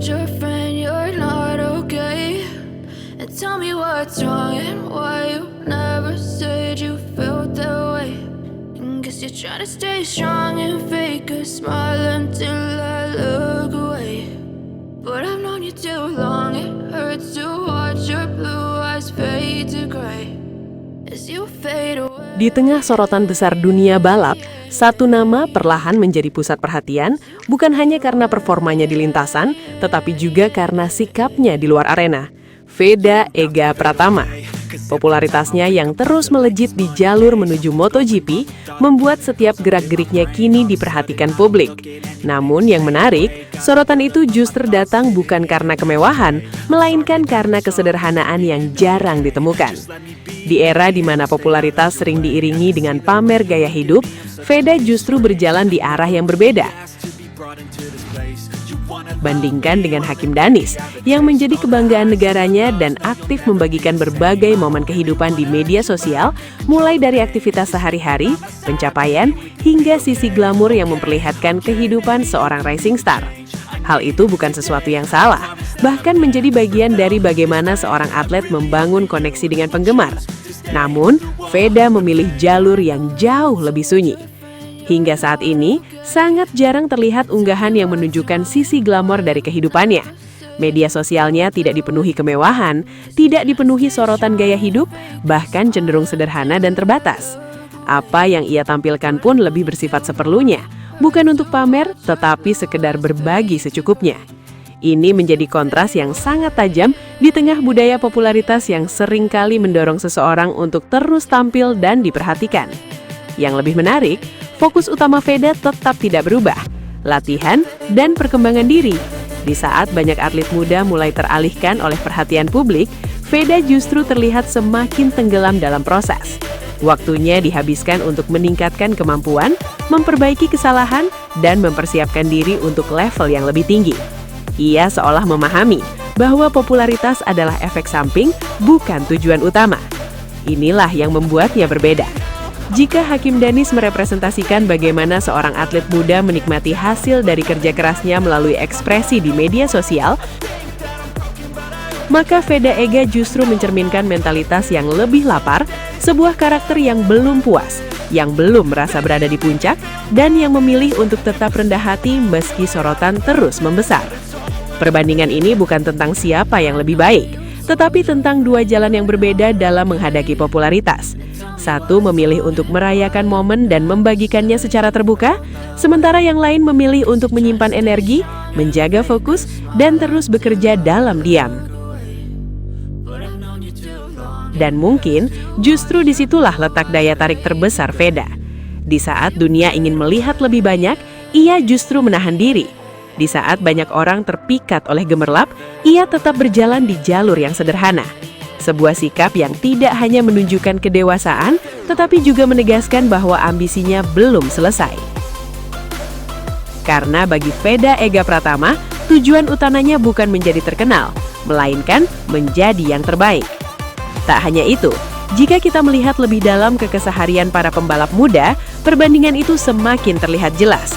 your friend you're not okay. And tell me what's wrong and why you never said you felt that way. And guess you're trying to stay strong and fake a smile until I look away. But I've known you too long, it hurts to watch your blue eyes fade to gray as you fade away. Di tengah sorotan besar dunia balap, satu nama perlahan menjadi pusat perhatian, bukan hanya karena performanya di lintasan, tetapi juga karena sikapnya di luar arena. Veda Ega Pratama. Popularitasnya yang terus melejit di jalur menuju MotoGP membuat setiap gerak-geriknya kini diperhatikan publik. Namun yang menarik, sorotan itu justru datang bukan karena kemewahan, melainkan karena kesederhanaan yang jarang ditemukan. Di era di mana popularitas sering diiringi dengan pamer gaya hidup, Veda justru berjalan di arah yang berbeda. Bandingkan dengan Hakim Danis, yang menjadi kebanggaan negaranya dan aktif membagikan berbagai momen kehidupan di media sosial, mulai dari aktivitas sehari-hari, pencapaian, hingga sisi glamor yang memperlihatkan kehidupan seorang racing star. Hal itu bukan sesuatu yang salah, bahkan menjadi bagian dari bagaimana seorang atlet membangun koneksi dengan penggemar. Namun, Veda memilih jalur yang jauh lebih sunyi. Hingga saat ini, sangat jarang terlihat unggahan yang menunjukkan sisi glamor dari kehidupannya. Media sosialnya tidak dipenuhi kemewahan, tidak dipenuhi sorotan gaya hidup, bahkan cenderung sederhana dan terbatas. Apa yang ia tampilkan pun lebih bersifat seperlunya, bukan untuk pamer, tetapi sekedar berbagi secukupnya. Ini menjadi kontras yang sangat tajam di tengah budaya popularitas yang seringkali mendorong seseorang untuk terus tampil dan diperhatikan. Yang lebih menarik, fokus utama Veda tetap tidak berubah, latihan dan perkembangan diri. Di saat banyak atlet muda mulai teralihkan oleh perhatian publik, Veda justru terlihat semakin tenggelam dalam proses. Waktunya dihabiskan untuk meningkatkan kemampuan, memperbaiki kesalahan, dan mempersiapkan diri untuk level yang lebih tinggi. Ia seolah memahami bahwa popularitas adalah efek samping, bukan tujuan utama. Inilah yang membuatnya berbeda. Jika Hakim Danis merepresentasikan bagaimana seorang atlet muda menikmati hasil dari kerja kerasnya melalui ekspresi di media sosial, maka Veda Ega justru mencerminkan mentalitas yang lebih lapar, sebuah karakter yang belum puas, yang belum merasa berada di puncak, dan yang memilih untuk tetap rendah hati meski sorotan terus membesar. Perbandingan ini bukan tentang siapa yang lebih baik, tetapi tentang dua jalan yang berbeda dalam menghadapi popularitas. Satu memilih untuk merayakan momen dan membagikannya secara terbuka, sementara yang lain memilih untuk menyimpan energi, menjaga fokus, dan terus bekerja dalam diam. Dan mungkin justru disitulah letak daya tarik terbesar Veda. Di saat dunia ingin melihat lebih banyak, ia justru menahan diri. Di saat banyak orang terpikat oleh gemerlap, ia tetap berjalan di jalur yang sederhana. Sebuah sikap yang tidak hanya menunjukkan kedewasaan, tetapi juga menegaskan bahwa ambisinya belum selesai. Karena bagi Veda Ega Pratama, tujuan utamanya bukan menjadi terkenal, melainkan menjadi yang terbaik. Tak hanya itu, jika kita melihat lebih dalam ke keseharian para pembalap muda, perbandingan itu semakin terlihat jelas.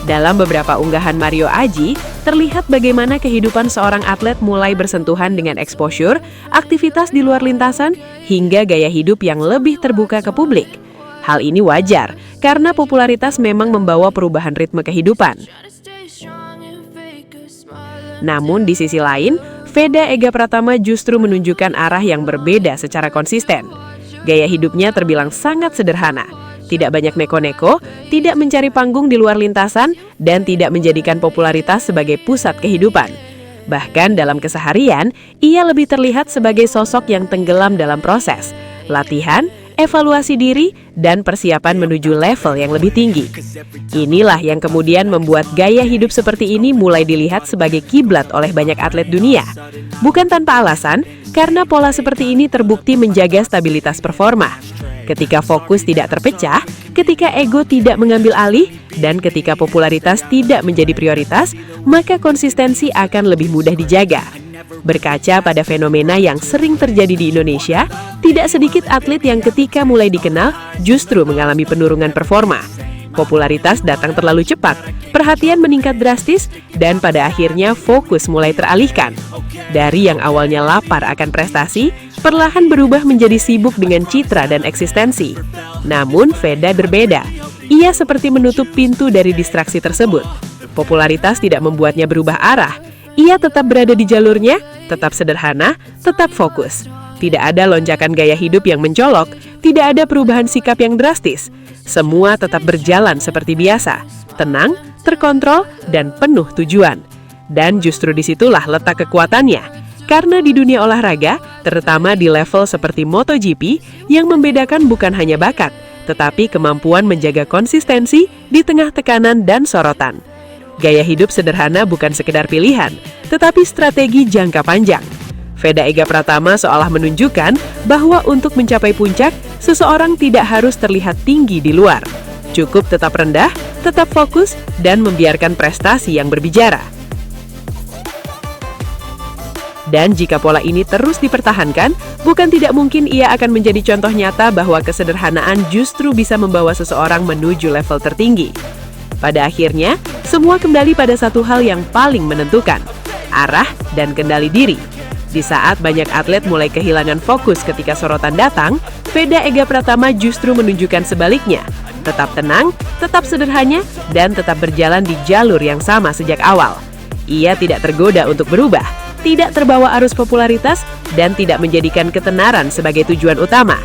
Dalam beberapa unggahan Mario Aji, terlihat bagaimana kehidupan seorang atlet mulai bersentuhan dengan exposure, aktivitas di luar lintasan, hingga gaya hidup yang lebih terbuka ke publik. Hal ini wajar, karena popularitas memang membawa perubahan ritme kehidupan. Namun di sisi lain, Veda Ega Pratama justru menunjukkan arah yang berbeda secara konsisten. Gaya hidupnya terbilang sangat sederhana. Tidak banyak neko-neko, tidak mencari panggung di luar lintasan, dan tidak menjadikan popularitas sebagai pusat kehidupan. Bahkan dalam keseharian, ia lebih terlihat sebagai sosok yang tenggelam dalam proses, latihan, evaluasi diri, dan persiapan menuju level yang lebih tinggi. Inilah yang kemudian membuat gaya hidup seperti ini mulai dilihat sebagai kiblat oleh banyak atlet dunia. Bukan tanpa alasan, karena pola seperti ini terbukti menjaga stabilitas performa. Ketika fokus tidak terpecah, ketika ego tidak mengambil alih, dan ketika popularitas tidak menjadi prioritas, maka konsistensi akan lebih mudah dijaga. Berkaca pada fenomena yang sering terjadi di Indonesia, tidak sedikit atlet yang ketika mulai dikenal justru mengalami penurunan performa. Popularitas datang terlalu cepat, perhatian meningkat drastis, dan pada akhirnya fokus mulai teralihkan. Dari yang awalnya lapar akan prestasi, perlahan berubah menjadi sibuk dengan citra dan eksistensi. Namun Veda berbeda. Ia seperti menutup pintu dari distraksi tersebut. Popularitas tidak membuatnya berubah arah. Ia tetap berada di jalurnya, tetap sederhana, tetap fokus. Tidak ada lonjakan gaya hidup yang mencolok, tidak ada perubahan sikap yang drastis. Semua tetap berjalan seperti biasa, tenang, terkontrol, dan penuh tujuan. Dan justru disitulah letak kekuatannya. Karena di dunia olahraga, terutama di level seperti MotoGP, yang membedakan bukan hanya bakat, tetapi kemampuan menjaga konsistensi di tengah tekanan dan sorotan. Gaya hidup sederhana bukan sekedar pilihan, tetapi strategi jangka panjang. Veda Ega Pratama seolah menunjukkan bahwa untuk mencapai puncak, seseorang tidak harus terlihat tinggi di luar. Cukup tetap rendah, tetap fokus, dan membiarkan prestasi yang berbicara. Dan jika pola ini terus dipertahankan, bukan tidak mungkin ia akan menjadi contoh nyata bahwa kesederhanaan justru bisa membawa seseorang menuju level tertinggi. Pada akhirnya, semua kembali pada satu hal yang paling menentukan, arah dan kendali diri. Di saat banyak atlet mulai kehilangan fokus ketika sorotan datang, Veda Ega Pratama justru menunjukkan sebaliknya. Tetap tenang, tetap sederhana, dan tetap berjalan di jalur yang sama sejak awal. Ia tidak tergoda untuk berubah, tidak terbawa arus popularitas, dan tidak menjadikan ketenaran sebagai tujuan utama.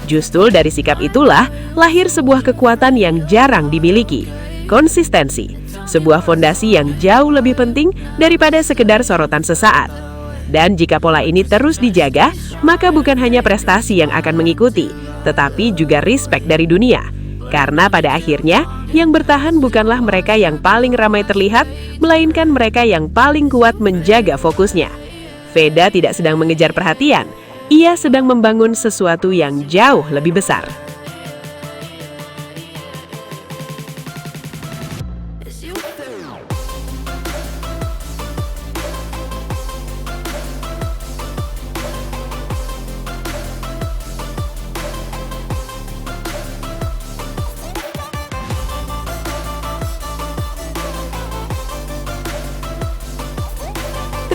Justru dari sikap itulah lahir sebuah kekuatan yang jarang dimiliki, konsistensi, sebuah fondasi yang jauh lebih penting daripada sekedar sorotan sesaat. Dan jika pola ini terus dijaga, maka bukan hanya prestasi yang akan mengikuti, tetapi juga respect dari dunia. Karena pada akhirnya, yang bertahan bukanlah mereka yang paling ramai terlihat, melainkan mereka yang paling kuat menjaga fokusnya. Veda tidak sedang mengejar perhatian, ia sedang membangun sesuatu yang jauh lebih besar.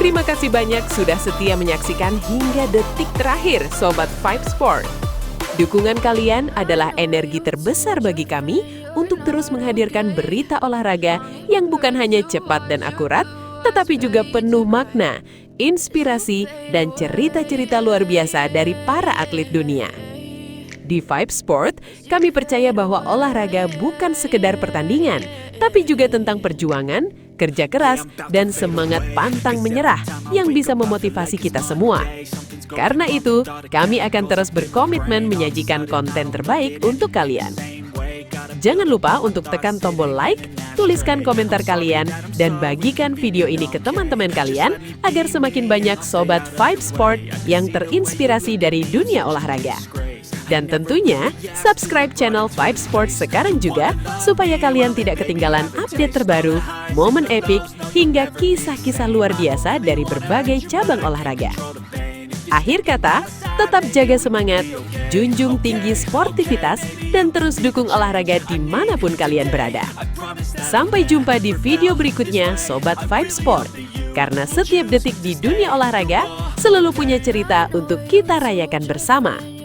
Terima kasih banyak sudah setia menyaksikan hingga detik terakhir Sobat Vibe Sport. Dukungan kalian adalah energi terbesar bagi kami untuk terus menghadirkan berita olahraga yang bukan hanya cepat dan akurat, tetapi juga penuh makna, inspirasi, dan cerita-cerita luar biasa dari para atlet dunia. Di Vibe Sport, kami percaya bahwa olahraga bukan sekedar pertandingan, tapi juga tentang perjuangan, kerja keras, dan semangat pantang menyerah yang bisa memotivasi kita semua. Karena itu, kami akan terus berkomitmen menyajikan konten terbaik untuk kalian. Jangan lupa untuk tekan tombol like, tuliskan komentar kalian, dan bagikan video ini ke teman-teman kalian agar semakin banyak Sobat Vibe Sport yang terinspirasi dari dunia olahraga. Dan tentunya, subscribe channel Vibe Sports sekarang juga supaya kalian tidak ketinggalan update terbaru, momen epik, hingga kisah-kisah luar biasa dari berbagai cabang olahraga. Akhir kata, tetap jaga semangat, junjung tinggi sportivitas, dan terus dukung olahraga dimanapun kalian berada. Sampai jumpa di video berikutnya Sobat Vibe Sport, karena setiap detik di dunia olahraga selalu punya cerita untuk kita rayakan bersama.